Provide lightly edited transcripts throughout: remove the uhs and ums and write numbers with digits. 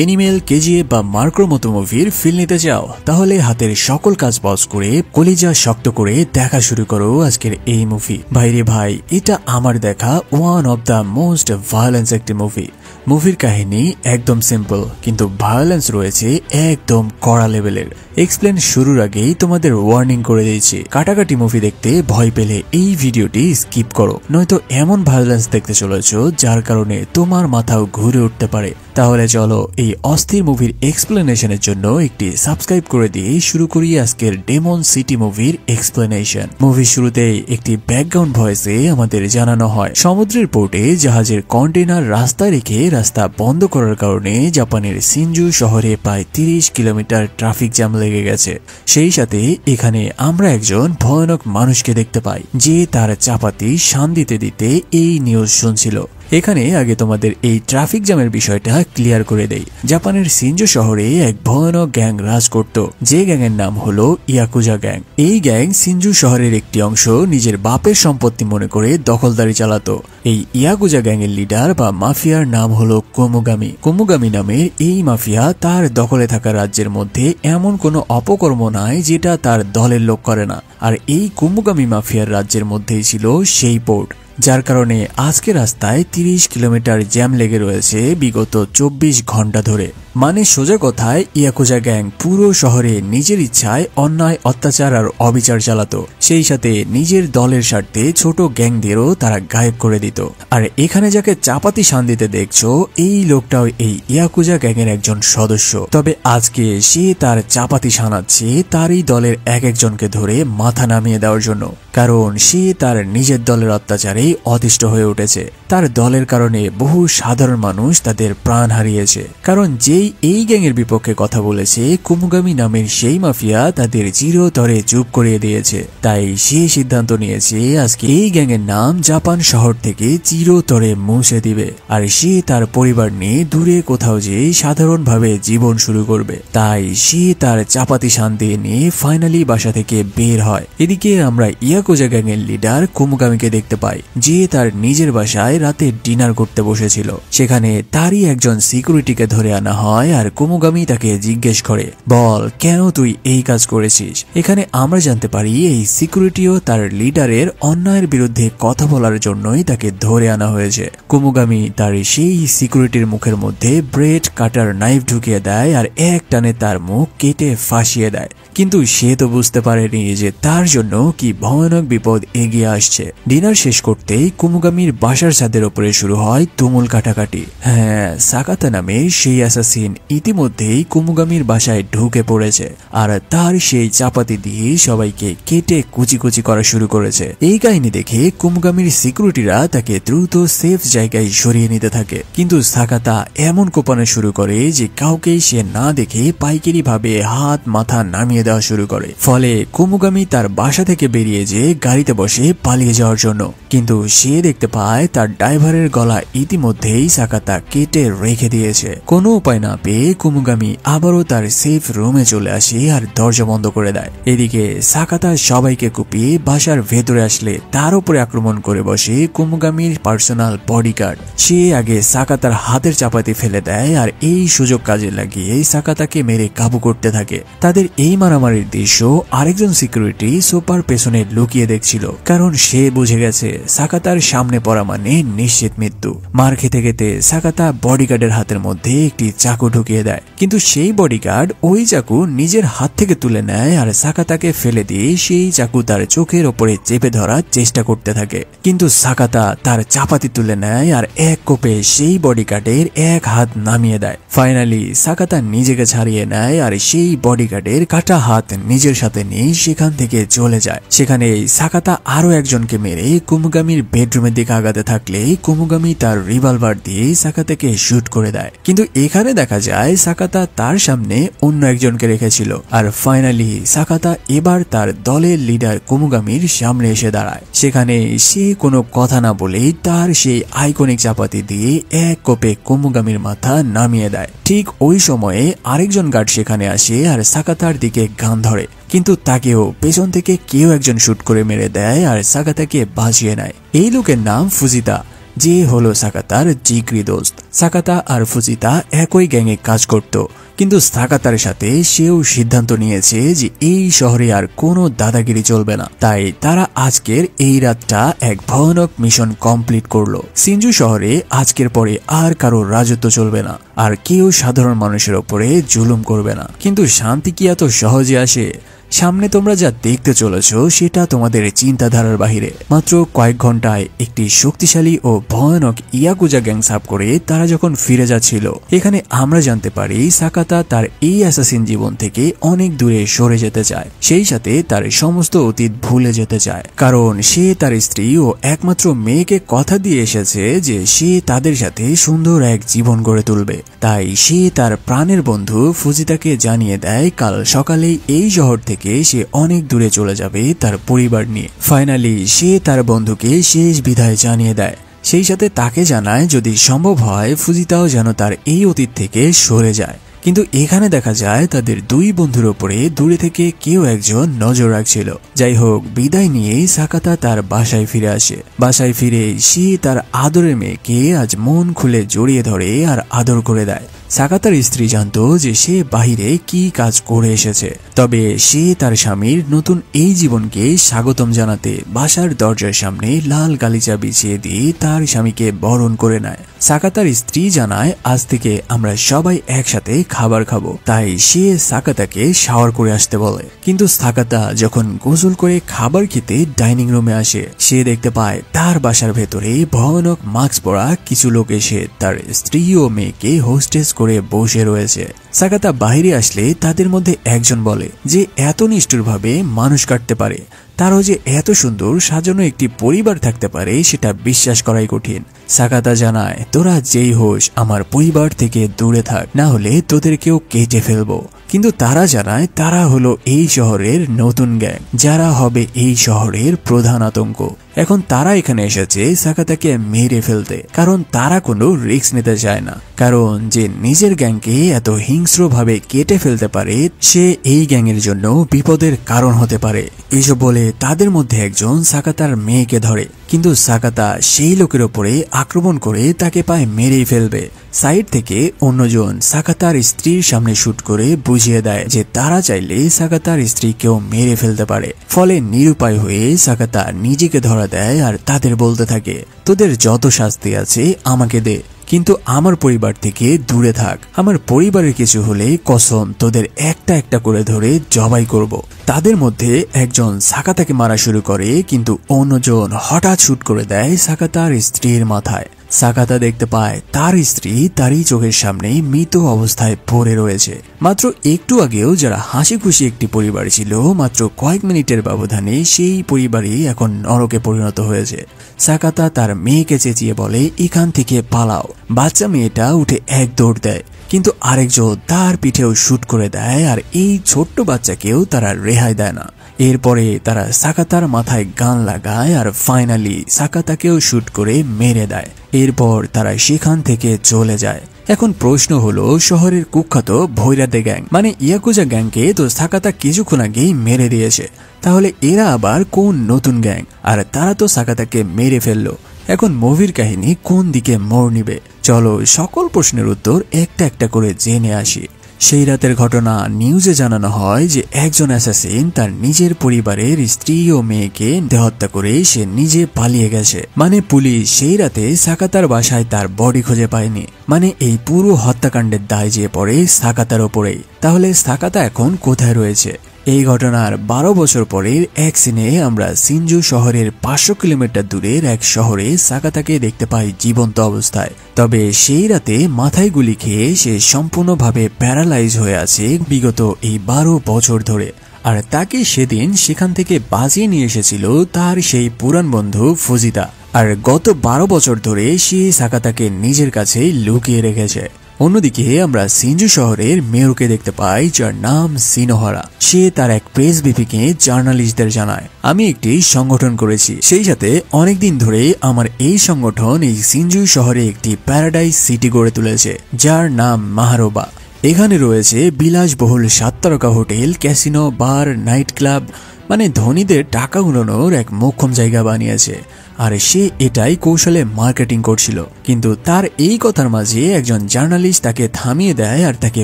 Animal, KGF বা মার্কোর মতো মুভির ফিল নিতে চাও? তাহলে হাতের সকল কাজ পজ করে কলিজা শক্ত করে দেখা শুরু করো আজকের এই মুভি। ভাইরে ভাই, এটা আমার দেখা one of the most violence একটি মুভি। মুভির কাহিনী একদম সিম্পল, কিন্তু ভায়োলেন্স রয়েছে একদম কড়া লেভেলের। এক্সপ্লেন শুরুর আগেই তোমাদের ওয়ার্নিং করে দিয়েছি, কাটাকাটি মুভি দেখতে ভয় পেলে এই ভিডিওটি স্কিপ করো, নয়তো এমন ভায়োলেন্স দেখতে চলেছো যার কারণে তোমার মাথাও ঘুরে উঠতে পারে। তাহলে চলো এই অস্থির মুভির এক্সপ্লেনেশনের জন্য একটি সাবস্ক্রাইব করে দিয়ে শুরু করি আজকের ডেমন সিটি মুভির এক্সপ্লেনেশন। মুভির শুরুতেই একটি ব্যাকগ্রাউন্ড ভয়েসে আমাদের জানানো হয় সমুদ্রের পোর্টে জাহাজের কন্টেনার রাস্তায় রেখে রাস্তা বন্ধ করার কারণে জাপানের সিনজু শহরে প্রায় 30 কিলোমিটার ট্রাফিক জ্যাম লেগে গেছে। সেই সাথে এখানে আমরা একজন ভয়ানক মানুষকে দেখতে পাই যে তার চাপাতি শান দিতে দিতে এই নিউজ শুনছিল। এখানে আগে তোমাদের এই ট্রাফিক জ্যামের বিষয়টা ক্লিয়ার করে দেই। জাপানের সিনজু শহরে এক ভয়ানক গ্যাং রাজ করত, যে গ্যাংয়ের নাম হলো ইয়াকুজা গ্যাং। এই গ্যাং সিনজু শহরের একটি অংশ নিজের বাপের সম্পত্তি মনে করে দখলদারি চালাতো। এই ইয়াকুজা গ্যাংয়ের লিডার বা মাফিয়ার নাম হলো কোমোগামি। কোমোগামি নামের এই মাফিয়া তার দখলে থাকা রাজ্যের মধ্যে এমন কোনো অপকর্ম নাই যেটা তার দলের লোক করে না। আর এই কোমোগামি মাফিয়ার রাজ্যের মধ্যেই ছিল সেই পোর্ট, যার কারণে আজকে রাস্তায় 30 কিলোমিটার জ্যাম লেগে রয়েছে বিগত 24 ঘন্টা ধরে। মানে সোজা কথায় ইয়াকুজা গ্যাং পুরো শহরে নিজের ইচ্ছায় অন্যায়, অত্যাচার আর অবিচার চালাতো। সেই সাথে নিজের দলের স্বার্থে ছোট গ্যাংদেরও তারা গায়েব করে দিত। আর এখানে যাকে চাপাতি শান দিতে দেখছো, এই লোকটাও এই ইয়াকুজা গ্যাংয়ের একজন সদস্য। তবে আজকে সে তার চাপাতি শানাচ্ছে তারই দলের এক একজনকে ধরে মাথা নামিয়ে দেওয়ার জন্য, কারণ সে তার নিজের দলের অত্যাচারেই অতিষ্ঠ হয়ে উঠেছে। তার দলের কারণে বহু সাধারণ মানুষ তাদের প্রাণ হারিয়েছে, কারণ যেই এই গ্যাংয়ের বিপক্ষে কথা বলেছে কোমোগামি নামের সেই মাফিয়া তাদের চিরতরে চুপ করিয়ে দিয়েছে। তাই সে সিদ্ধান্ত নিয়েছে আজকে এই গ্যাংয়ের নাম জাপান শহর থেকে চিরতরে মুছে দিবে, আর সে তার পরিবার নিয়ে দূরে কোথাও যেয়ে সাধারণভাবে জীবন শুরু করবে। তাই সে তার চাপাতি শান দিয়ে নিয়ে ফাইনালি বাসা থেকে বের হয়। এদিকে আমরা ইয়াকুজা গ্যাংয়ের লিডার কোমোগামিকে দেখতে পাই, যে তার নিজের বাসায় রাতে ডিনার করতে বসেছিল। সেখানে তারই একজন সিকিউরিটিকে ধরে আনা হয়, আর কোমোগামি তাকে জিজ্ঞেস করে, বল কেন তুই এই কাজ করেছিস। এখানে আমরা জানতে পারি এই সিকিউরিটিও তার লিডারের অন্যায়ের বিরুদ্ধে কথা বলার জন্যই তাকে ধরে আনা হয়েছে। কোমোগামি তার সেই সিকিউরিটির মুখের মধ্যে ব্রেড কাটার নাইফ ঢুকিয়ে দেয় আর এক টানে তার মুখ কেটে ফাঁসিয়ে দেয়। কিন্তু সে তো বুঝতে পারেনি যে তার জন্য কি ভয়ানক বিপদ এগিয়ে আসছে। ডিনার শেষ করতেই কোমোগামির বাসার ছাদের উপরে শুরু হয় তুমুল কাটাকাটি। হ্যাঁ, সাকাতা নামে সেই অ্যাসাসিন ইতিমধ্যেই কোমোগামির বাসায় ঢুকে পড়েছে, আর তার সেই চাপাতি দিয়ে সবাইকে কেটে কুচি কুচি করা শুরু করেছে। এই কাহিনী দেখে কোমোগামির সিকিউরিটিরা তাকে দ্রুত সেফ জায়গায় সরিয়ে নিতে থাকে, কিন্তু সাকাতা এমন কোপানো শুরু করে যে কাউকেই সে না দেখে পাইকারি ভাবে হাত মাথা নামিয়ে দেওয়া শুরু করে। ফলে কোমোগামি তার বাসা থেকে বেরিয়ে যেয়ে গাড়িতে বসে পালিয়ে যাওয়ার জন্য, কিন্তু সে দেখতে পায় তার ড্রাইভারের গলা ইতিমধ্যেই সাকাতা কেটে রেখে দিয়েছে। কোনো উপায় না পেয়ে কোমোগামি আবারও তার সেফ রুমে চলে আসে আর দরজা বন্ধ করে দেয়। এদিকে সাকাতা সবাইকে কুপিয়ে বাসার ভেতরে আসলে তার উপরে আক্রমণ করে বসে কোমোগামির পার্সোনাল বডিগার্ড। সে আগে সাকাতার হাতের চাপাতি ফেলে দেয়, আর এই সুযোগ কাজে লাগিয়ে সাকাতাকে মেরে কাবু করতে থাকে। তাদের এই মারামারির দৃশ্য আরেকজন সিকিউরিটি সোফার পেছনে লুকিয়ে দেখছিল, কারণ সে বুঝে গেছে সাকাতার সামনে পড়া মানে নিশ্চিত মৃত্যু। মার খেতে খেতে সাকাতা বডিগার্ডের হাতের মধ্যে একটি চাকু ঢুকিয়ে দেয়, কিন্তু সেই বডিগার্ড ওই চাকু নিজের হাত থেকে তুলে নেয় আর সাকাতাকে ফেলে দিয়ে সেই চাকু তার চোখের ওপরে চেপে ধরার চেষ্টা করতে থাকে। কিন্তু সাকাতা তার চাপাতি তুলে নেয় আর এক কোপে সেই বডিগার্ডের এক হাত নামিয়ে দেয়। ফাইনালি সাকাতা নিজেকে ছাড়িয়ে নেয় আর সেই বডিগার্ডের কাটা হাত নিজের সাথে নিয়ে সেখান থেকে চলে যায়। সেখানে সাকাতা আরো একজনকে মেরে কোমোগামির বেডরুমের দিকে আগাতে থাকলে কোমোগামি তার রিভলভার দিয়ে সাকাতাকে শুট করে দেয়। কিন্তু এখানে দেখা যায় সাকাতা তার সামনে অন্য একজনকে রেখেছিল, আর ফাইনালি সাকাতা এবার তার দলের লিডার কোমোগামির সামনে এসে দাঁড়ায়। সেখানে সে কোনো কথা না বলেই তার সেই আইকনিক চাপাতি দিয়ে এক কোপে কোমোগামির মাথা নামিয়ে দেয়। ঠিক ওই সময়ে আরেকজন গার্ড সেখানে আসে আর সাকাতার দিকে গান ধরে, কিন্তু তাকেও পেছন থেকে কেউ একজন শুট করে মেরে দেয় আর সাকাতাকে বাঁচিয়ে নেয়। এই লোকের নাম ফুজিতা। যে হলো সাকাতার জিগরি দোস্ত। সাকাতা আর ফুজিতা একই গ্যাংয়ে কাজ করত, কিন্তু সাকাতার সাথে সেও সিদ্ধান্ত নিয়েছে যে এই শহরে আর কোনো দাদাগিরি চলবে না। তাই তারা আজকের এই রাতটা এক ভয়ানক মিশন কমপ্লিট করলো। সিনজু শহরে আজকের পরে আর কারো রাজত্ব চলবে না, আর কেউ সাধারণ মানুষের ওপরে জুলুম করবে না। কিন্তু শান্তি কি এত সহজে আসে? সামনে তোমরা যা দেখতে চলেছ সেটা তোমাদের চিন্তাধারার বাহিরে। মাত্র কয়েক ঘন্টায় একটি শক্তিশালী ও ভয়ানক ইয়াকুজা গ্যাং সাফ করে তারা যখন ফিরে যাচ্ছিল, এখানে আমরা জানতে পারি সাকাতা তার এই অ্যাসাসিন জীবন থেকে অনেক দূরে সরে যেতে চায়, সেই সাথে তার সমস্ত অতীত ভুলে যেতে চায়। কারণ সে তার স্ত্রী ও একমাত্র মেয়েকে কথা দিয়ে এসেছে যে সে তাদের সাথে সুন্দর এক জীবন গড়ে তুলবে। তাই সে তার প্রাণের বন্ধু ফুজিতাকে জানিয়ে দেয় কাল সকালেই এই শহর থেকে সে অনেক দূরে চলে যাবে তার পরিবার নিয়ে। ফাইনালি সে তার বন্ধুকে শেষ বিদায় জানিয়ে দেয়, সেই সাথে তাকে জানায় যদি সম্ভব হয় ফুজিতাও যেন তার এই অতীত থেকে সরে যায়। কিন্তু এখানে দেখা যায় তাদের দুই বন্ধুর ওপরে দূরে থেকে কেউ একজন নজর রাখছিল। যাই হোক, বিদায় নিয়ে সাকাতা তার বাসায় ফিরে আসে। বাসায় ফিরে সে তার আদরের মেয়েকে আজ মন খুলে জড়িয়ে ধরে আর আদর করে দেয়। সাকাতার স্ত্রী জানতো যে সে বাহিরে কি কাজ করে এসেছে, তবে সে তার স্বামীর নতুন এই জীবনকে স্বাগতম জানাতে বাসার দরজার সামনে লাল গালিচা বিছিয়ে দিয়ে তার স্বামীকে বরণ করে নেয়। সাকাতার স্ত্রী জানায় আজ থেকে আমরা সবাই একসাথে খাবার খাবো, তাই সে সাকাতাকে শাওয়ার করে আসতে বলে। কিন্তু সাকাতা যখন গোসল করে খাবার খেতে ডাইনিং রুমে আসে, সে দেখতে পায় তার বাসার ভেতরে ভয়ানক মাস্ক পরা কিছু লোক এসে তার স্ত্রী ও মেয়েকে হোস্টেস করে বসে রয়েছে। সাকাতা বাইরে আসলে তাদের মধ্যে একজন বলে যে এত নিষ্ঠুরভাবে মানুষ কাটতে পারে, তারও যে এত সুন্দর সাজানো একটি পরিবার থাকতে পারে সেটা বিশ্বাস করাই কঠিন। সাকাতা জানায় তোরা যেই হোস আমার পরিবার থেকে দূরে থাক, না হলে তোদেরকেও কেটে ফেলবো। কিন্তু তারা জানায় তারা হলো এই শহরের নতুন গ্যাং, যারা হবে এই শহরের প্রধান আতঙ্ক। এখন তারা এখানে এসেছে সাকাতাকে মেরে ফেলতে, কারণ তারা কোনো রিস্ক নিতে চায় না। কারণ যে নিজের গ্যাংকে এত হিংস্রভাবে কেটে ফেলতে পারে সে এই গ্যাংয়ের জন্য বিপদের কারণ হতে পারে। এসব বলে তাদের মধ্যে একজন সাকাতার মেয়েকে ধরে, কিন্তু সাকাতা সেই লোকের ওপরে আক্রমণ করে তাকে পায় মেরেই ফেলবে। সাইড থেকে অন্যজন সাকাতার স্ত্রীর সামনে শুট করে বুঝিয়ে দেয় যে তারা চাইলে সাকাতার স্ত্রীকেও মেরে ফেলতে পারে। ফলে নিরুপায় হয়ে সাকাতা নিজেকে ধরা দেয় আর তাদের বলতে থাকে তোদের যত শাস্তি আছে আমাকে দে, কিন্তু আমার পরিবার থেকে দূরে থাক। আমার পরিবারের কিছু হলে কসম তোদের একটা একটা করে ধরে জবাই করব। তাদের মধ্যে একজন সাকাতাকে মারা শুরু করে, কিন্তু অন্যজন হঠাৎ শুট করে দেয় সাকাতার স্ত্রীর মাথায়। সাকাতা দেখতে পায় তার স্ত্রী তারই চোখের সামনে মৃত অবস্থায় পড়ে রয়েছে। মাত্র একটু আগেও যারা হাসি খুশি একটি পরিবার ছিল, মাত্র কয়েক মিনিটের ব্যবধানে সেই পরিবারই এখন নরকে পরিণত হয়েছে। সাকাতা তার মেয়েকে চেঁচিয়ে বলে এখান থেকে পালাও। বাচ্চা মেয়েটা উঠে এক দৌড় দেয়, কিন্তু আরেকজন তার পিঠেও শুট করে দেয়, আর এই ছোট্ট বাচ্চাকেও তারা রেহাই দেয় না। এরপরে তারা সাকাতার মাথায় গান লাগায় আর ফাইনালি সাকাতাকেও শুট করে মেরে দেয়। এরপর তারা সেখান থেকে চলে যায়। এখন প্রশ্ন হলো, শহরের কুখ্যাত ভৈরাদে গ্যাং মানে ইয়াকুজা গ্যাংকে তো সাকাতা কিছুক্ষণ আগেই মেরে দিয়েছে, তাহলে এরা আবার কোন নতুন গ্যাং? আর তারা তো সাকাতাকে মেরে ফেললো। এখন মুভির কাহিনী কোন দিকে মোড় নিবে? চলো সকল প্রশ্নের উত্তর একটা একটা করে জেনে আসি। সেই রাতের ঘটনা নিউজে জানানো হয় যে একজন অ্যাসাসিন তার নিজের পরিবারের স্ত্রী ও মেয়েকে হত্যা করে সে নিজে পালিয়ে গেছে। মানে পুলিশ সেই রাতে সাকাতার বাসায় তার বডি খুঁজে পায়নি। মানে এই পুরো হত্যাকাণ্ডের দায় যে পড়ে সাকাতার ওপরেই। তাহলে সাকাতা এখন কোথায় রয়েছে? এই ঘটনার 12 বছর পরের এক সিনে আমরা সিনজু শহরের 500 কিলোমিটার দূরের এক শহরে সাকাতাকে দেখতে পাই জীবন্ত অবস্থায়। তবে সেই রাতে মাথায় গুলি খেয়ে সে সম্পূর্ণভাবে প্যারালাইজ হয়ে আছে বিগত এই 12 বছর ধরে। আর তাকে সেদিন সেখান থেকে বাঁচিয়ে নিয়ে এসেছিল তার সেই পুরান বন্ধু ফুজিতা। আর গত 12 বছর ধরে সে সাকাতাকে নিজের কাছে লুকিয়ে রেখেছে। অন্যদিকে আমরা সিনজু শহরের মেয়রকে দেখতে পাই, যার নাম সিনোহারা। সে তার এক প্রেস ব্রিফিংয়ে জার্নালিস্টদের জানায় আমি একটি সংগঠন করেছি, সেই সাথে অনেকদিন ধরে আমার এই সংগঠন এই সিনজু শহরে একটি প্যারাডাইস সিটি গড়ে তুলেছে, যার নাম মাহারোবা। এখানে রয়েছে বিলাসবহুল 7 তারকা হোটেল, ক্যাসিনো, বার, নাইট ক্লাব, মানে ধনীদের টাকা উড়ানোর এক মোক্ষম জায়গা বানিয়েছে। আর সে এটাই কৌশলে মার্কেটিং করছিল। কিন্তু তার এই কথার মাঝে একজন জার্নালিস্ট তাকে থামিয়ে দেয় আর তাকে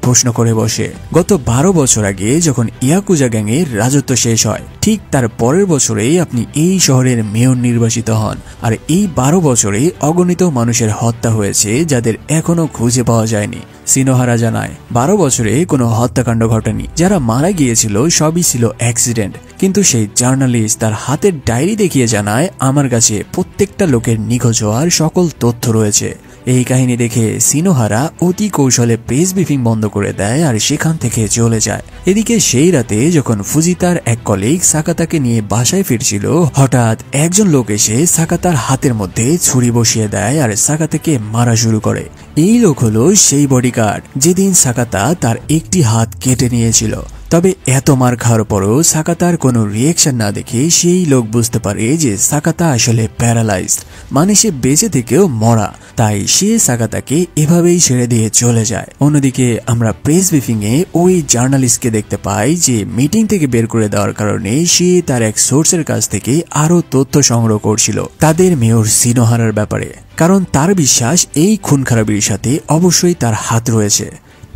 প্রশ্ন করে বসে, গত 12 বছর আগে যখন ইয়াকুজা গ্যাংয়ের রাজত্ব শেষ হয়, ঠিক তার পরের বছরেই আপনি এই শহরের মেয়র নির্বাচিত হন। আর এই 12 বছরে অগণিত মানুষের হত্যা হয়েছে যাদের এখনো খুঁজে পাওয়া যায়নি। সিনোহারা জানায় 12 বছরে কোনো হত্যাকাণ্ড ঘটেনি, যারা মারা গিয়েছিল সবই ছিল অ্যাক্সিডেন্ট। কিন্তু সেই জার্নালিস্ট তার হাতের ডায়েরি দেখিয়ে জানায়, আমার কাছে প্রত্যেকটা লোকের নিখোঁজ হওয়ার সকল তথ্য রয়েছে। এই কাহিনী দেখে সিনোহারা অতি কৌশলে প্রেস ব্রিফিং বন্ধ করে দেয় আর সেখান থেকে চলে যায়। এদিকে সেই রাতে যখন ফুজিতার এক কলিগ সাকাতাকে নিয়ে বাসায় ফিরছিল, হঠাৎ একজন লোক এসে সাকাতার হাতের মধ্যে ছুরি বসিয়ে দেয় আর সাকাতাকে মারা শুরু করে। এই লোক হলো সেই বডিগার্ড যেদিন সাকাতা তার একটি হাত কেটে নিয়েছিল। তবে এত মার খাওয়ার পরও সাকাতার কোনো রিয়েকশন না দেখে সেই লোক বুঝতে পারে যে সাকাতা আসলে প্যারালাইজড, মানে সে বেঁচে থেকেও মরা। তাই সে সাকাতাকে এভাবেই ছেড়ে দিয়ে চলে যায়। অন্যদিকে আমরা প্রেস ব্রিফিং এ ওই জার্নালিস্টকে দেখতে পাই যে মিটিং থেকে বের করে দেওয়ার কারণে সে তার এক সোর্সের কাছ থেকে আরো তথ্য সংগ্রহ করছিল তাদের মেয়র সিনোহারার ব্যাপারে, কারণ তার বিশ্বাস এই খুন খারাপির সাথে অবশ্যই তার হাত রয়েছে।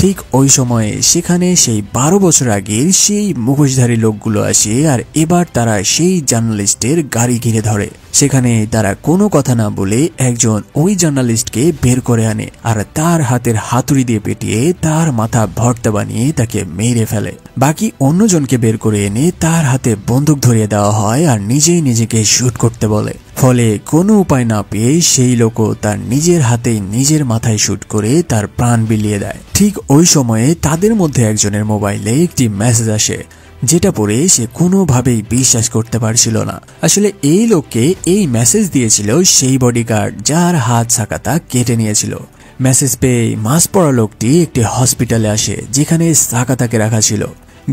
ঠিক ওই সময়ে সেখানে সেই 12 বছর আগের সেই মুখোশধারী লোকগুলো আসে আর এবার তারা সেই জার্নালিস্টের গাড়ি ঘিরে ধরে। সেখানে তারা কোনো কথা না বলে একজন ওই জার্নালিস্টকে বের করে আনে আর তার হাতের হাতুড়ি দিয়ে পেটিয়ে তার মাথা ভর্তা বানিয়ে তাকে মেরে ফেলে। বাকি অন্যজনকে বের করে এনে তার হাতে বন্দুক ধরিয়ে দেওয়া হয় আর নিজেই নিজেকে শুট করতে বলে। ফলে কোনো উপায় না পেয়ে সেই লোকও তার নিজের হাতেই নিজের মাথায় শুট করে তার প্রাণ বিলিয়ে দেয়। ঠিক ওই সময়ে তাদের মধ্যে একজনের মোবাইলে একটি মেসেজ আসে, যেটা পড়ে সে কোনোভাবেই বিশ্বাস করতে পারছিল না। আসলে এই লোককে এই মেসেজ দিয়েছিল সেই বডিগার্ড যার হাত সাকাতা কেটে নিয়েছিল। মেসেজ পেয়ে মাস্ক পরা লোকটি একটি হসপিটালে আসে যেখানে সাকাতাকে রাখা ছিল।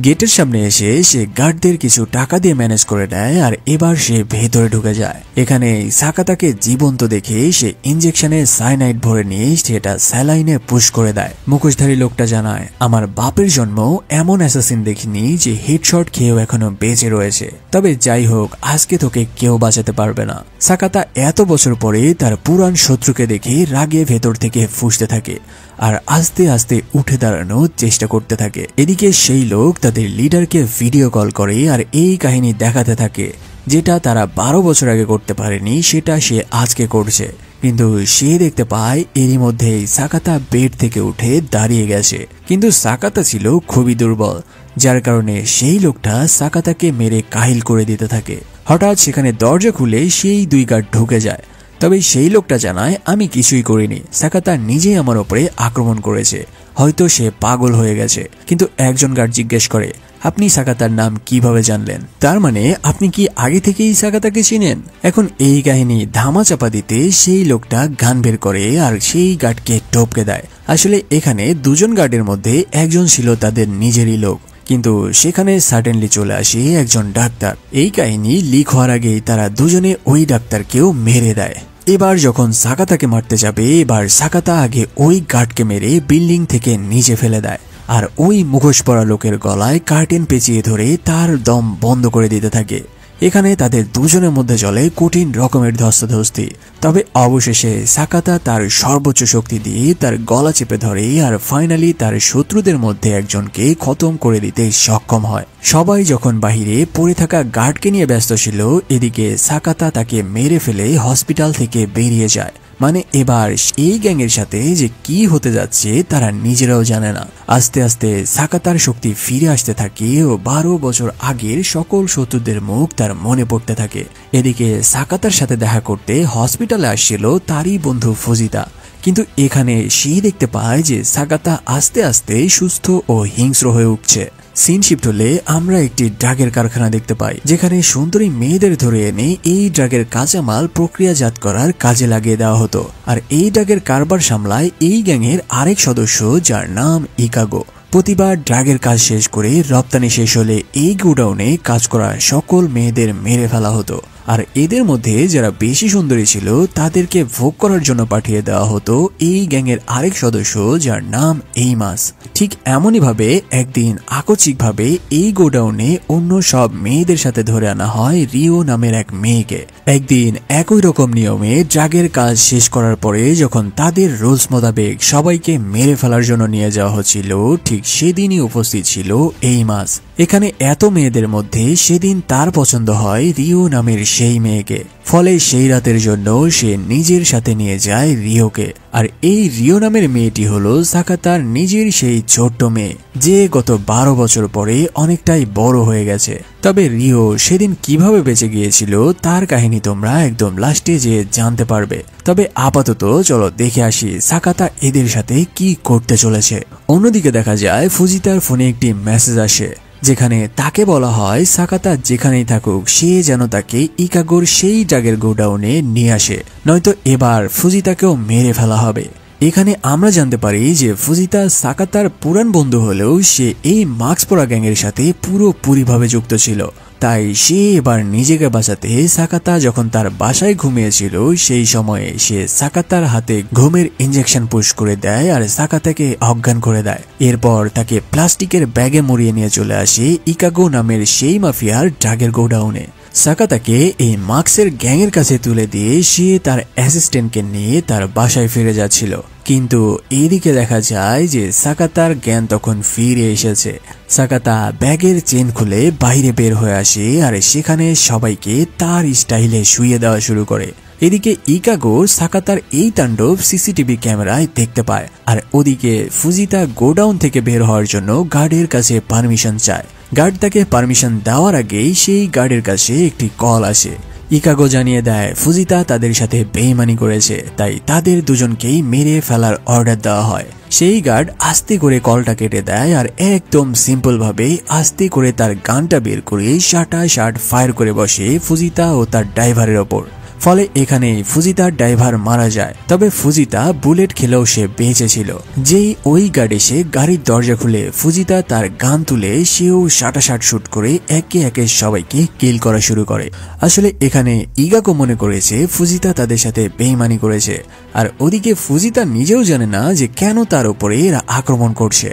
গেটের সামনে এসে সে গার্ডদের কিছু টাকা দিয়ে ম্যানেজ করে নেয় আর এবার সে ভেতরে ঢুকে যায়। এখানে সাকাতাকে জীবন্ত দেখে সে ইনজেকশনে সাইনাইড ভরে নিয়ে সেটা স্যালাইনে পুশ করে দেয়। মুখোশধারী লোকটা জানায়, আমার বাপের জন্ম এমন অ্যাসাসিন দেখিনি যে হেডশট খেয়েও এখনো বেঁচে রয়েছে। তবে যাই হোক, আজকে তোকে কেউ বাঁচাতে পারবে না। সাকাতা এত বছর পরে তার পুরান শত্রুকে দেখে রাগে ভেতর থেকে ফুঁসতে থাকে আর আস্তে আস্তে উঠে দাঁড়ানোর চেষ্টা করতে থাকে। এদিকে সেই লোক তাদের লিডারকে ভিডিও কল করে আর এই কাহিনী দেখাতে থাকে, যেটা তারা 12 বছর আগে করতে পারেনি সেটা সে আজকে করছে। কিন্তু সে দেখতে পায় এরই মধ্যেই সাকাতা বেড থেকে উঠে দাঁড়িয়ে গেছে। কিন্তু সাকাতা ছিল খুবই দুর্বল, যার কারণে সেই লোকটা সাকাতাকে মেরে কাহিল করে দিতে থাকে। হঠাৎ সেখানে দরজা খুলে সেই দুই গার্ড ঢুকে যায়। তবে সেই লোকটা জানায়, আমি কিছুই করিনি, সাকাতা নিজেই আমার উপরে আক্রমণ করেছে, হয়তো সে পাগল হয়ে গেছে। কিন্তু একজন গার্ড জিজ্ঞেস করে, আপনি সাকাতার নাম কিভাবে জানলেন? তার মানে আপনি কি আগে থেকেই সাকাতাকে চিনেন? এখন এই কাহিনী ধামাচাপা দিতে সেই লোকটা গান বের করে আর সেই গার্ডকে টপকে দেয়। আসলে এখানে দুজন গার্ডের মধ্যে একজন ছিল তাদের নিজেরই লোক, কিন্তু সেখানে সাডেনলি চলে আসে একজন ডাক্তার। এই কাহিনী লিক হওয়ার আগেই তারা দুজনে ওই ডাক্তারকেও মেরে দেয়। এবার যখন সাকাতাকে মারতে যাবে, এবার সাকাতা আগে ওই গার্ডকে মেরে বিল্ডিং থেকে নিচে ফেলে দেয় আর ওই মুখোশ পরা লোকের গলায় কার্টেন পেঁচিয়ে ধরে তার দম বন্ধ করে দিতে থাকে। এখানে তাদের দুজনের মধ্যে চলে কঠিন রকমের ধস্তাধস্তি। তবে অবশেষে সাকাতা তার সর্বোচ্চ শক্তি দিয়ে তার গলা চেপে ধরে আর ফাইনালি তার শত্রুদের মধ্যে একজনকে খতম করে দিতে সক্ষম হয়। সবাই যখন বাহিরে পড়ে থাকা গার্ডকে নিয়ে ব্যস্ত ছিল, এদিকে সাকাতা তাকে মেরে ফেলে হসপিটাল থেকে বেরিয়ে যায়। মানে এবার এই গ্যাংয়ের সাথে যে কি হতে যাচ্ছে তারা নিজেরাও জানে না। আস্তে আস্তে সাকাতার শক্তি ফিরে আসতে থাকে ও 12 বছর আগের সকল শত্রুদের মুখ তার মনে পড়তে থাকে। এদিকে সাকাতার সাথে দেখা করতে হসপিটালে আসছিল তারই বন্ধু ফুজিতা। কিন্তু এখানে সে দেখতে পায় যে সাকাতা আস্তে আস্তে সুস্থ ও হিংস্র হয়ে উঠছে। সিন শিফট হলে আমরা একটি ড্রাগের কারখানা দেখতে পাই, যেখানে সুন্দরী মেয়েদের ধরে এনে এই ড্রাগের কাঁচামাল প্রক্রিয়াজাত করার কাজে লাগিয়ে দেওয়া হতো। আর এই ড্রাগের কারবার সামলায় এই গ্যাংয়ের আরেক সদস্য, যার নাম ইকাগো। প্রতিবার ড্রাগের কাজ শেষ করে রপ্তানি শেষ হলে এই গোডাউনে কাজ করা সকল মেয়েদের মেরে ফেলা হতো আর এদের মধ্যে যারা বেশি সুন্দরী ছিল তাদেরকে ভোগ করার জন্য পাঠিয়ে দেওয়া হতো এই গ্যাংয়ের আরেক সদস্য যার নাম এইমাস। ঠিক এমনই ভাবে একদিন আকস্মিকভাবে এই গোডাউনে অন্য সব মেয়েদের সাথে ধরে আনা হয় রিও নামের এক মেয়েকে। একদিন একই রকম নিয়মে ড্রাগের কাজ শেষ করার পরে যখন তাদের রুলস মোতাবেক সবাইকে মেরে ফেলার জন্য নিয়ে যাওয়া হচ্ছিল, ঠিক সেদিনই উপস্থিত ছিল এইমাস। এখানে এত মেয়েদের মধ্যে সেদিন তার পছন্দ হয় রিও নামের সেই মেয়েকে। ফলে সেই রাতের জন্য সে নিজের সাথে নিয়ে যায় রিওকে। আর এই রিও নামের মেয়েটি হলো সাকাতার নিজের সেই ছোট্ট মেয়ে, যে গত 12 বছর পরে অনেকটাই বড় হয়ে গেছে। তবে রিও সেদিন কিভাবে বেঁচে গিয়েছিল তার কাহিনী তোমরা একদম লাস্টে যে জানতে পারবে। তবে আপাতত চলো দেখে আসি সাকাতা এদের সাথে কি করতে চলেছে। অন্যদিকে দেখা যায় ফুজিতার ফোনে একটি মেসেজ আসে, যেখানে তাকে বলা হয় সাকাতা যেখানেই থাকুক সে যেন তাকে ইকাগোর সেই ড্রাগের গোডাউনে নিয়ে আসে, নয়তো এবার ফুজিতাকেও মেরে ফেলা হবে। এখানে আমরা জানতে পারি যে ফুজিতা সাকাতার পুরান বন্ধু হলেও সে এই মাস্ক পরা গ্যাংয়ের সাথে পুরোপুরিভাবে যুক্ত ছিল। তাই সে এবার নিজেকে বাঁচাতে সাকাতা যখন তার বাসায় ঘুমিয়েছিল সেই সময়ে সে সাকাতার হাতে ঘুমের ইঞ্জেকশন পুশ করে দেয় আর সাকাতাকে অজ্ঞান করে দেয়। এরপর তাকে প্লাস্টিকের ব্যাগে মুড়িয়ে নিয়ে চলে আসে ইকাগো নামের সেই মাফিয়ার ড্রাগের গোডাউনে। সাকাতাকে এই মার্কসের গ্যাংয়ের কাছে তুলে দিয়ে সে তার অ্যাসিস্ট্যান্টকে নিয়ে তার বাসায় ফিরে যাচ্ছিল। কিন্তু এদিকে দেখা যায় যে সাকাতার জ্ঞান তখন ফিরে এসেছে। সাকাতা ব্যাগের চেন খুলে বাইরে বের হয়ে আসে আর সেখানে সবাইকে তার স্টাইলে শুইয়ে দেওয়া শুরু করে। এদিকে ইকাগো সাকাতার এই তাণ্ডব সিসিটিভি ক্যামেরায় দেখতে পায়। আর ওদিকে ফুজিতা গোডাউন থেকে বের হওয়ার জন্য গার্ডের কাছে পারমিশন চায়। গার্ড তাকে পারমিশন দেওয়ার আগেই সেই গার্ডের কাছে একটি কল আসে। ইকাগো জানিয়ে দেয় ফুজিতা তাদের সাথে বেইমানি করেছে, তাই তাদের দুজনকেই মেরে ফেলার অর্ডার দেওয়া হয়। সেই গার্ড আস্তে করে কলটা কেটে দেয় আর একদম সিম্পল ভাবে আস্তে করে তার গানটা বের করে শার্ট ফায়ার করে বসে ফুজিতা ও তার ড্রাইভারের ওপর। ফলে এখানে ফুজিতার ড্রাইভার মারা যায়। তবে ফুজিতা বুলেট খেলেও সে বেঁচে ছিল। যেই ওই গার্ড এসে গাড়ির দরজা খুলে ফুজিতা তার গান তুলে সেও শার্ট শুট করে একে একে সবাইকে কিল করা শুরু করে। আসলে এখানে ইকাগো মনে করেছে ফুজিতা তাদের সাথে বেইমানি করেছে, আর ওদিকে ফুজিতা নিজেও জানে না যে কেন তার উপরে এরা আক্রমণ করছে।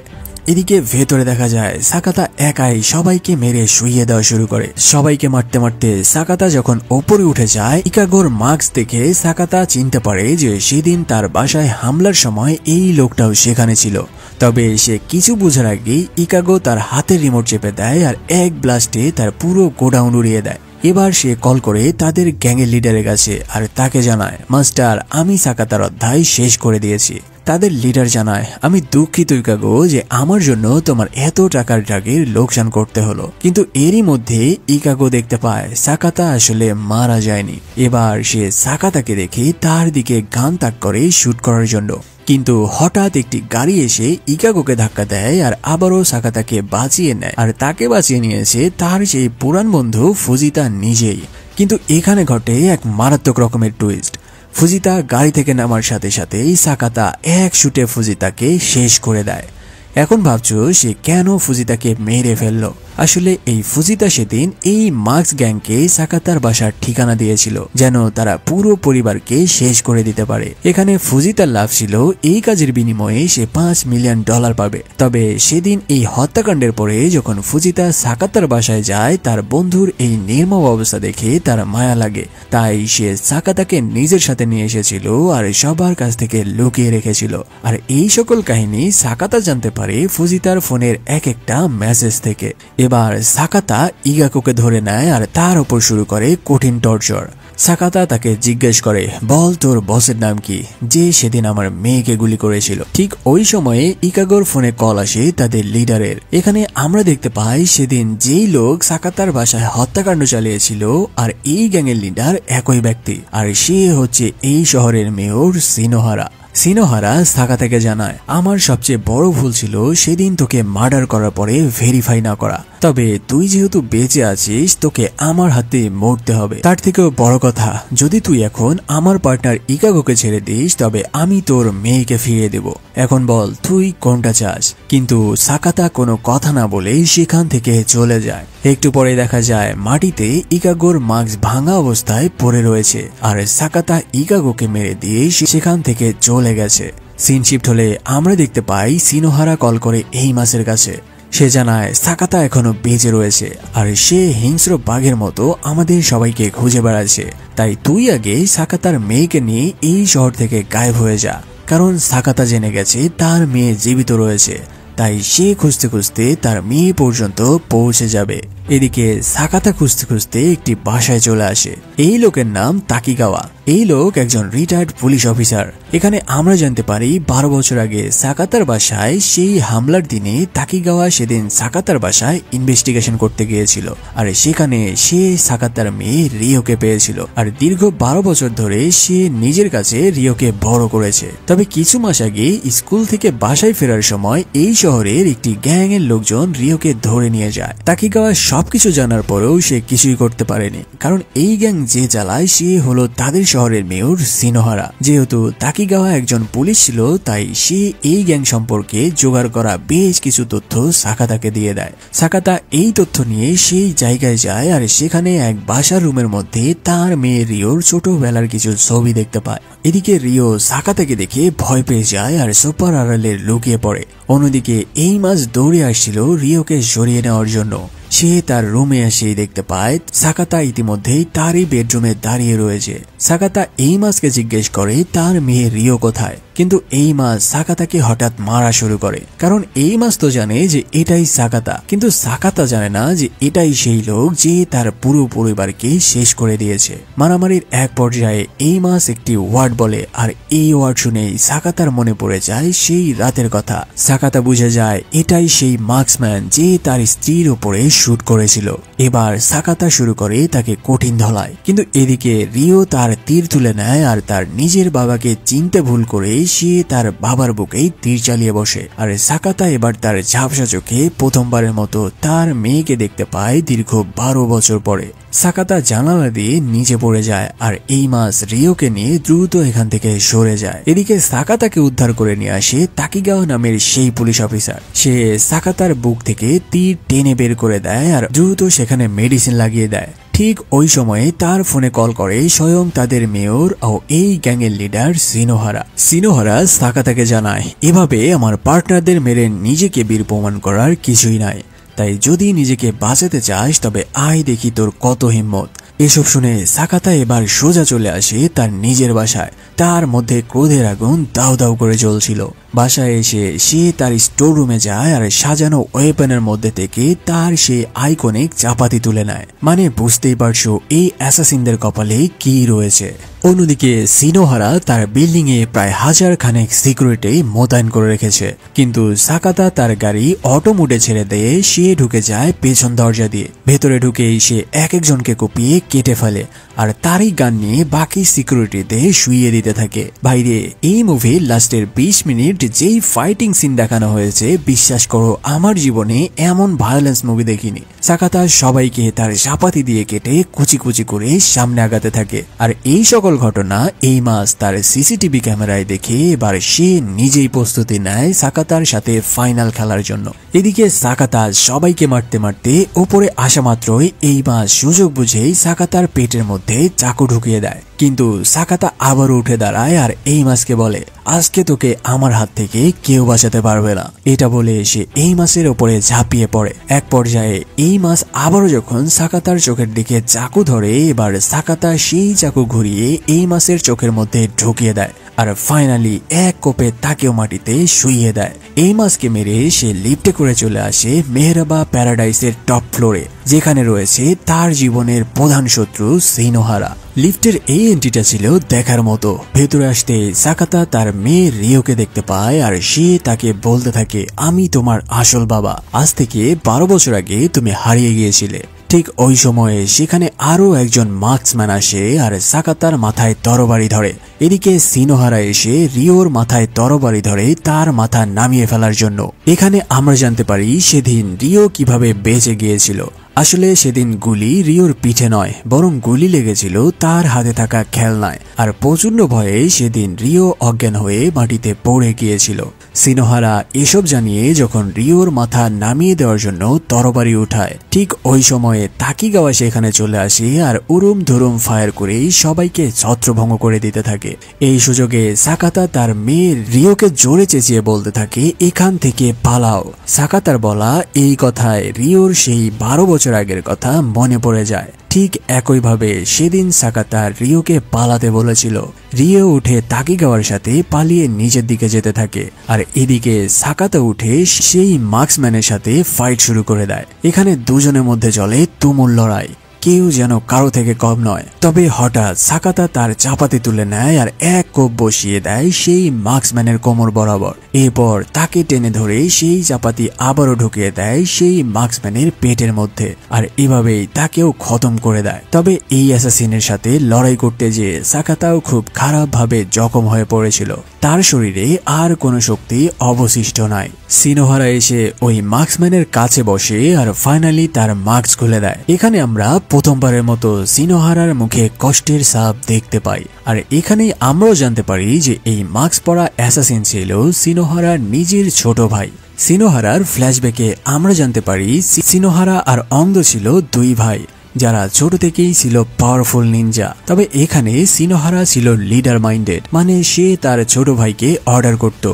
এদিকে ভেতরে দেখা যায় সাকাতা একাই সবাইকে মেরে শুইয়ে দেওয়া শুরু করে। সবাইকে মারতে মারতে সাকাতা যখন ওপরে উঠে যায়, ইকাগোর মাস্ক দেখে সাকাতা চিনতে পারে যে সেদিন তার বাসায় হামলার সময় এই লোকটাও সেখানে ছিল। তবে সে কিছু বোঝার আগেই ইকাগো তার হাতের রিমোট চেপে দেয় আর এক ব্লাস্টে তার পুরো গোডাউন উড়িয়ে দেয়। এবার সে কল করে তাদের গ্যাংয়ের লিডারের কাছে আর তাকে জানায়, মাস্টার, আমি সাকাতার অধ্যায় শেষ করে দিয়েছি। তাদের লিডার জানায়, আমি দুঃখিত ইকাগো যে আমার জন্য তোমার এত টাকার ড্রাগের লোকসান করতে হলো। কিন্তু এরই মধ্যে ইকাগো দেখতে পায় সাকাতা আসলে মারা যায়নি। এবার সে সাকাতাকে দেখে তার দিকে গান তাক করে শুট করার জন্য, কিন্তু হঠাৎ একটি গাড়ি এসে ইকাগোকে ধাক্কা দেয় আর আবারও সাকাতাকে বাঁচিয়ে নেয়। আর তাকে বাঁচিয়ে নিয়েছে তার সেই পুরান বন্ধু ফুজিতা নিজেই। কিন্তু এখানে ঘটে এক মারাত্মক রকমের টুইস্ট। ফুজিতা গাড়ি থেকে নামার সাথে সাথেই সাকাতা এক শুটে ফুজিতাকে শেষ করে দেয়। এখন ভাবছো সে কেন ফুজিতাকে মেরে ফেললো? আসলে এই ফুজিতা সেদিন এই মার্কস গ্যাংকে সাকাতার বাসার ঠিকানা দিয়েছিল, যেন তারা পুরো পরিবারকে শেষ করে দিতে পারে। এখানে ফুজিতার লাভ ছিল এই কাজের বিনিময়ে সে $5 মিলিয়ন পাবে। তবে সেদিন এই হত্যাকাণ্ডের পরে যখন ফুজিতা সাকাতার বাসায় যায়, তার বন্ধুর এই নির্মম অবস্থা দেখে তার মায়া লাগে। তাই সে সাকাতাকে নিজের সাথে নিয়ে এসেছিল আর সবার কাছ থেকে লুকিয়ে রেখেছিল। আর এই সকল কাহিনী সাকাতা জানতে পারে ফুজিতার ফোনের এক একটা মেসেজ থেকে। এবার সাকাতা ইকাগোকে ধরে নেয় আর তার উপর শুরু করে কঠিন টর্চার। সাকাতা তাকে জিজ্ঞেস করে, বল তোর বসের নাম কি, যে সেদিন আমার মেয়েকে গুলি করেছিল। ঠিক ওই সময়ে ইকাগোর ফোনে কল আসে তাদের লিডারের। এখানে আমরা দেখতে পাই সেদিন যেই লোক সাকাতার বাসায় হত্যাকাণ্ড চালিয়েছিল আর এই গ্যাংয়ের লিডার একই ব্যক্তি, আর সে হচ্ছে এই শহরের মেয়র সিনোহারা। সিনোহারা সাকাতাকে জানায়, আমার সবচেয়ে বড় ভুল ছিল সেদিন তোকে মার্ডার করার পরে ভেরিফাই না করা। তবে তুই যেহেতু বেঁচে আছিস তোকে আমার হাতে মরতে হবে। তার থেকেও বড় কথা, যদি তুই এখন আমার পার্টনার ইকাগোকে ছেড়ে দিস তবে আমি তোর মেয়েকে ফিরিয়ে দেব। এখন বল তুই কোনটা চাস? কিন্তু সাকাতা কোনো কথা না বলে সেখান থেকে চলে যায়। একটু পরে দেখা যায় মাটিতে ইকাগোর মাস্ক ভাঙা অবস্থায় পড়ে রয়েছে আর সাকাতা ইকাগোকে মেরে দিয়ে সেখান থেকে চলে গেছে। সিন শিফট হলে আমরা দেখতে পাই সিনোহারা কল করে এই মাসের কাছে। সে জানায় সাকাতা এখনো বেঁচে রয়েছে আর সে হিংস্র বাঘের মতো আমাদের সবাইকে খুঁজে বেড়াচ্ছে। তাই তুই আগে সাকাতার মেয়েকে নিয়ে এই শহর থেকে গায়েব হয়ে যা, কারণ সাকাতা জেনে গেছে তার মেয়ে জীবিত রয়েছে। তাই সে খুঁজতে খুঁজতে তার মেয়ে পর্যন্ত পৌঁছে যাবে। এদিকে সাকাতা খুঁজতে খুঁজতে একটি বাসায় চলে আসে। এই লোকের নাম তাকিগাওয়া। এই লোক একজন রিটায়ার্ড পুলিশ অফিসার। এখানে আমরা জানতে পারি 12 বছর আগে সাকাতার বাসায় সেই হামলার দিনে তাকিগাওয়া সেদিন সাকাতার বাসায় ইনভেস্টিগেশন করতে গিয়েছিল আর সেখানে সে সাকাতার মেয়ে রিওকে পেয়েছিল আর দীর্ঘ 12 বছর ধরে সে নিজের কাছে রিওকে বড় করেছে। তবে কিছু মাস আগে স্কুল থেকে বাসায় ফেরার সময় এই শহরের একটি গ্যাং এর লোকজন রিওকে ধরে নিয়ে যায়। তাকিগাওয়া সবকিছু জানার পরেও সে কিছুই করতে পারেনি, কারণ এই গ্যাং যে চালায় সে হলো তাদের শহরের মেয়র সিনোহারা। যেহেতু তাকিগাওয়া একজন পুলিশ ছিল তাই সে এই গ্যাং সম্পর্কে জোগাড় করা বেশ কিছু তথ্য সাকাতাকে দিয়ে দেয়। সাকাতা এই তথ্য নিয়ে সেই জায়গায় যায় আর সেখানে এক বাসার রুমের মধ্যে তার মেয়ে রিওর ছোটবেলার কিছু ছবি দেখতে পায়। এদিকে রিও সাকাতাকে দেখে ভয় পেয়ে যায় আর সোফার আড়ালে লুকিয়ে পড়ে। অন্যদিকে এই মাস দৌড়ে আসছিল রিওকে সরিয়ে নেওয়ার জন্য। সে তার রুমে এসেই দেখতে পায় সাকাতা ইতিমধ্যেই তারই বেডরুমে দাঁড়িয়ে রয়েছে। সাকাতা এই মাসকে জিজ্ঞেস করে তার মেয়ে রিও কোথায়, কিন্তু এই মাস সাকাতাকে হঠাৎ মারা শুরু করে। কারণ এই মাস তো জানে যে এটাই সাকাতা, কিন্তু সাকাতা জানে না যে এটাই সেই লোক যে তার পুরো পরিবারকে শেষ করে দিয়েছে। মারামারির এক পর্যায়ে এই মাস একটি ওয়ার্ড বলে আর এই ওয়ার্ড শুনেই সাকাতার মনে পড়ে যায় সেই রাতের কথা। সাকাতা বুঝে যায় এটাই সেই মার্কসম্যান যে তার স্ত্রীর উপরে শুট করেছিল। এবার সাকাতা শুরু করে তাকে কঠিন ধলায়, কিন্তু এদিকে রিও তার তীর তুলে নেয় আর তার নিজের বাবাকে চিনতে ভুল করে সে তার বাবার বুকেই তীর চালিয়ে বসে। আর সাকাতা এবার তার ঝাপসা চোখে প্রথমবারের মতো তার মেয়েকে দেখতে পায় দীর্ঘ 12 বছর পরে। সাকাতা জানালা দিয়ে নিচে পড়ে যায় আর এই মাস রিওকে নিয়ে দ্রুত এখান থেকে সরে যায়। এদিকে সাকাতাকে উদ্ধার করে নিয়ে আসে তাকিগাওয়া নামের সেই পুলিশ অফিসার। সে সাকাতার বুক থেকে তীর টেনে বের করে দেয় আর দ্রুত সেখানে মেডিসিন লাগিয়ে দেয়। ঠিক ওই সময়ে তার ফোনে কল করে স্বয়ং তাদের মেয়র ও এই গ্যাংয়ের লিডার সিনোহারা। সিনোহারা সাকাতাকে জানায়, এভাবে আমার পার্টনারদের মেরে নিজেকে বীর প্রমাণ করার কিছুই নাই। তাই যদি নিজেকে বাঁচাতে চাস তবে আয় দেখি তোর কত হিম্মত। এসব শুনে সাকাতা এবার সোজা চলে আসে তার নিজের বাসায়। তার মধ্যে ক্রোধের আগুন দাউ দাউ করে জ্বলছিল। বাসায় এসে সে তার স্টোর রুমে যায় আর সাজানো ওয়েপনের মধ্যে থেকে তার সেই আইকনিক চাপাতি তুলে নেয়। মানে বুঝতেই পারছো এই অ্যাসাসিনদের কপালে কি রয়েছে। অন্যদিকে সিনোহারা তার বিল্ডিং এ প্রায় 1000 খানেক সিকিউরিটি মোতায়েন করে রেখেছে, কিন্তু সাকাতা তার গাড়ি অটো মোডে ছেড়ে দিয়ে সে ঢুকে যায় পেছন দরজা দিয়ে। ভেতরে ঢুকেই সে এক একজনকে কুপিয়ে কেটে ফেলে আর তারই গান নিয়ে বাকি সিকিউরিটিতে শুইয়ে দিতে থাকে। বাইরে এই মুভির লাস্টের 20 মিনিট যেই ফাইটিং সিন দেখানো হয়েছে, বিশ্বাস করো আমার জীবনে এমন ভায়োলেন্স মুভি দেখিনি। সাকাতা সবাইকে তার চাপাতি দিয়ে কেটে কুচি কুচি করে সামনে আগাতে থাকে। আর এই সকল ঘটনা এই মাস তার সিসিটিভি ক্যামেরায় দেখে এবার সে নিজেই প্রস্তুতি নেয় সাকাতার সাথে ফাইনাল খেলার জন্য। এদিকে সাকাতা সবাইকে মারতে মারতে উপরে আসা মাত্রই এই মাস সুযোগ বুঝেই সাকাতার পেটের মধ্যে চাকু ঢুকিয়ে দেয়। কিন্তু সাকাতা আবারও উঠে দাঁড়ায় আর এই মাসকে বলে, আজকে তোকে আমার হাত থেকে কেউ বাঁচাতে পারবে না। এটা বলে সে এই মাসের উপরে ঝাঁপিয়ে পড়ে। এক পর্যায়ে এই মাস আবারও যখন সাকাতার চোখের দিকে চাকু ধরে, এবার সাকাতা সেই চাকু ঘুরিয়ে এই মাসের চোখের মধ্যে ঢুকিয়ে দেয় আর ফাইনালি এক কোপে তাকেও মাটিতে শুইয়ে দেয়। এই মাসকে মেরে সে লিফটে করে চলে আসে মেহরাবা প্যারাডাইসের টপ ফ্লোরে, যেখানে রয়েছে তার জীবনের প্রধান শত্রু সিনোহারা। লিফটের এই এন্ট্রিটা ছিল দেখার মতো। ভেতরে আসতে সাকাতা তার মেয়ে রিওকে দেখতে পায় আর সে তাকে বলতে থাকে, আমি তোমার আসল বাবা। আজ থেকে 12 বছর আগে তুমি হারিয়ে গিয়েছিলে। ঠিক ওই সময়ে সেখানে আরো একজন মার্কসম্যান আসে আর সাকাতার মাথায় তরবারি ধরে। এদিকে সিনোহারা এসে রিওর মাথায় তরবারি ধরে তার মাথা নামিয়ে ফেলার জন্য। এখানে আমরা জানতে পারি সেদিন রিও কিভাবে বেঁচে গিয়েছিল। আসলে সেদিন গুলি রিওর পিঠে নয়, বরং গুলি লেগেছিল তার হাতে থাকা খেলনায়। আর প্রচন্ড ভয়ে সেদিন রিও অজ্ঞান হয়ে মাটিতে পড়ে গিয়েছিল। সিনোহারা এসব জানিয়ে যখন রিওর মাথা নামিয়ে দেওয়ার জন্য তরবারি উঠায়, ঠিক ওই সময়ে তাকিগাওয়া সেখানে চলে আসে আর উরুম ধুরুম ফায়ার করে সবাইকে ছত্রভঙ্গ করে দিতে থাকে। এই সুযোগে সাকাতা তার মেয়ে রিওকে জোরে চেঁচিয়ে বলতে থাকে, এখান থেকে পালাও। সাকাতার বলা এই কথায় রিওর সেই 12 বছর আগের কথা মনে পড়ে যায়। ঠিক একইভাবে সেদিন সাকাতা রিওকে পালাতে বলেছিল। রিও উঠে তাকিগাওয়ার সাথে পালিয়ে নিচের দিকে যেতে থাকে, আর এদিকে সাকাতা উঠে সেই মার্কসম্যানের সাথে ফাইট শুরু করে দেয়। এখানে দুজনের মধ্যে চলে তুমুল লড়াই, কেউ যেন কারো থেকে কম নয়। তবে হঠাৎ সাকাতা তার চাপাতি তুলে নেয় আর এক কোপ বসিয়ে দেয় সেই মার্কসম্যানের কোমর বরাবর। এরপর তাকে টেনে ধরে সেই চাপাতি আবারও ঢুকিয়ে দেয় সেই মার্কসম্যানের পেটের মধ্যে, আর এভাবেই তাকেও খতম করে দেয়। তবে এই অ্যাসাসিনের সাথে লড়াই করতে যেয়ে সাকাতাও খুব খারাপভাবে জখম হয়ে পড়েছিল। তার শরীরে আর কোনো শক্তি অবশিষ্ট নাই। সিনোহারা এসে ওই মার্কসম্যানের কাছে বসে আর ফাইনালি তার মাস্ক খুলে দেয়। এখানে আমরা প্রথমবারের মতো সিনোহারার মুখে কষ্টের ছাপ দেখতে পাই। আর এখানেই আমরাও জানতে পারি যে এই মাস্ক পরা অ্যাসাসিন ছিল সিনোহারার নিজের ছোট ভাই। সিনোহারার ফ্ল্যাশব্যাকে আমরা জানতে পারি সিনোহারা আর অংদ ছিল দুই ভাই, যারা ছোট থেকেই ছিল পাওয়ারফুল নিনজা। তবে এখানে সিনোহারা ছিল লিডার মাইন্ডেড, মানে সে তার ছোট ভাইকে অর্ডার করত,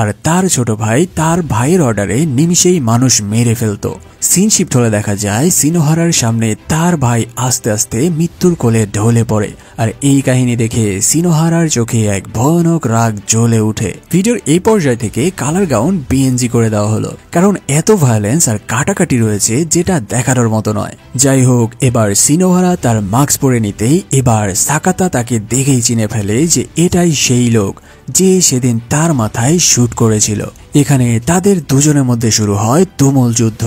আর তার ছোট ভাই তার ভাইয়ের অর্ডারে নিমিষেই মানুষ মেরে ফেলত। সিন শিফট হলে দেখা যায় সিনোহারার সামনে তার ভাই আস্তে আস্তে মৃত্যুর কোলে ঢলে পড়ে। আর এই কাহিনী দেখে সিনোহারার চোখে এক ভয়ানক রাগ জ্বলে উঠে। ভিডিওর এই পর্যায় থেকে কালার গাউন বিএনজি করে দেওয়া হলো, কারণ এত ভায়োলেন্স আর কাটাকাটি রয়েছে যেটা দেখানোর মতো নয়। যাই হোক, এবার সিনোহারা তার মাস্ক পরে নিতেই এবার সাকাতা তাকে দেখেই চিনে ফেলে যে এটাই সেই লোক যে সেদিন তার মাথায় শুট করেছিল। এখানে তাদের দুজনের মধ্যে শুরু হয় তুমুল যুদ্ধ।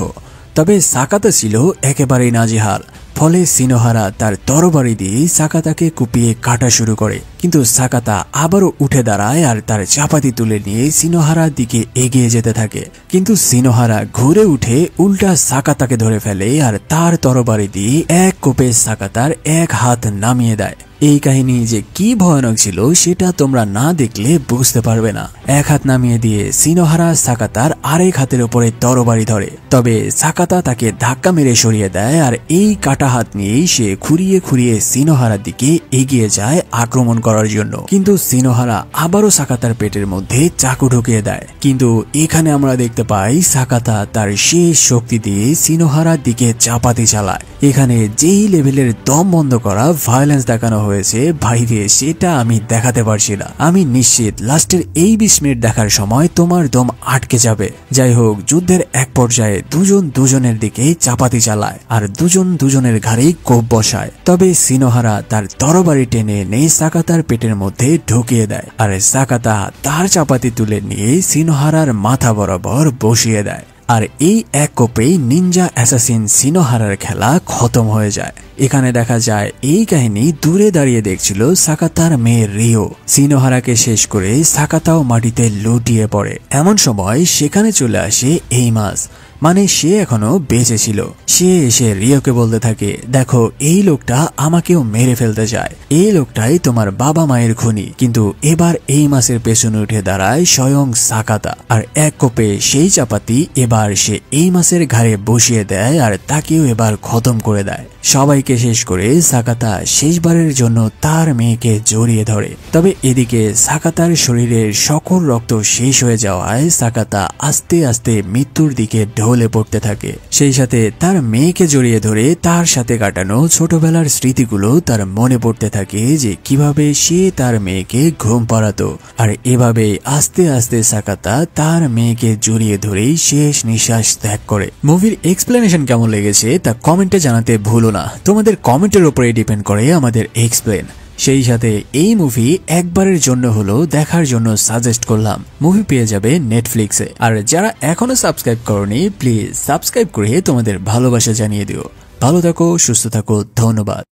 তবে সাকাতা ছিল একেবারেই নাজেহাল, ফলে সিনোহারা তার তরবারি দিয়ে সাকাতাকে কুপিয়ে কাটা শুরু করে। কিন্তু সাকাতা আবারও উঠে দাঁড়ায় আর তার চাপাতি তুলে নিয়ে সিনোহারার দিকে এগিয়ে যেতে থাকে। কিন্তু সিনোহারা ঘুরে উঠে উল্টা সাকাতাকে ধরে ফেলে আর তার তরবারি দিয়ে এক কোপে সাকাতার এক হাত নামিয়ে দেয়। এই কাহিনী যে কি ভয়ানক ছিল সেটা তোমরা না দেখলে বুঝতে পারবে না। এক হাত নামিয়ে দিয়ে সিনোহারা সাকাতার আরেক হাতের উপরে তরবারি ধরে। তবে সাকাতা তাকে ধাক্কা মেরে সরিয়ে দেয় আর এই কাটা হাত নিয়েই সে খুঁড়িয়ে খুঁড়িয়ে সিনোহারার দিকে এগিয়ে যায় আক্রমণ করার জন্য। কিন্তু সিনোহারা আবারও সাকাতার পেটের মধ্যে চাকু ঢুকিয়ে দেয়। কিন্তু এখানে আমরা দেখতে পাই সাকাতা তার শেষ শক্তি দিয়ে সিনোহারার দিকে চাপাতি চালায়। এখানে যেই লেভেলের দম বন্ধ করা ভায়োলেন্স দেখানো হয়েছে ভাইরে, সেটা আমি দেখাতে পারছি না। আমি নিশ্চিত লাস্টের এই 20 মিনিট দেখার সময় তোমার দম আটকে যাবে। যাই হোক, যুদ্ধের এক পর্যায়ে দুজন দুজনের দিকে চাপাতি চালায় আর দুজন দুজনের ঘাড়েই কোপ বসায়। তবে সিনোহারা তার তরবারি টেনে এনে সাকাতার পেটের মধ্যে ঢুকিয়ে দেয় আর সাকাতা তার চাপাতি তুলে নিয়ে সিনোহারার মাথা বরাবর বসিয়ে দেয়। আর এই এক কোপেই নিনজা অ্যাসাসিন সিনোহারার খেলা খতম হয়ে যায়। এখানে দেখা যায় এই কাহিনী দূরে দাঁড়িয়ে দেখছিল সাকাতার মেয়ে রিও। সিনোহারাকে শেষ করে সাকাতাও মাটিতে লুটিয়ে পড়ে। এমন সময় সেখানে চলে আসে এইমাস, মানে সে এখনো বেঁচে ছিল। সে এসে রিওকে বলতে থাকে, দেখো এই লোকটা আমাকেও মেরে ফেলতে চায়, এই লোকটাই তোমার বাবা মায়ের খুনি। কিন্তু এবার এই মাসের পেছনে উঠে দাঁড়ায় স্বয়ং সাকাতা আর এক কোপে সেই চাপাতি এবার সে এই মাসের ঘাড়ে বসিয়ে দেয় আর তাকেও এবার খতম করে দেয়। সবাইকে শেষ করে সাকাতা শেষবারের জন্য তার মেয়েকে জড়িয়ে ধরে। তবে এদিকে সাকাতার শরীরের সকল রক্ত শেষ হয়ে যাওয়ায় সাকাতা আস্তে আস্তে মৃত্যুর দিকে ঢলে পড়তে থাকে। সেই সাথে তার মেয়েকে জড়িয়ে ধরে তার সাথে কাটানো ছোটবেলার স্মৃতিগুলো তার মনে পড়তে থাকে, যে কিভাবে সে তার মেয়েকে ঘুম পাড়াতো। আর এভাবে আস্তে আস্তে সাকাতা তার মেয়েকে জড়িয়ে ধরেই শেষ নিঃশ্বাস ত্যাগ করে। মুভির এক্সপ্লেনেশন কেমন লেগেছে তা কমেন্টে জানাতে ভুলো না। তোমাদের কমেন্টের উপরে ডিপেন্ড করে আমাদের এক্সপ্লেন। সেই সাথে এই মুভি একবারের জন্য হলো দেখার জন্য সাজেস্ট করলাম। মুভি পেয়ে যাবে নেটফ্লিক্সে। আর যারা এখনো সাবস্ক্রাইব করনি প্লিজ সাবস্ক্রাইব করে তোমাদের ভালোবাসা জানিয়ে দিও। ভালো থাকো, সুস্থ থাকো, ধন্যবাদ।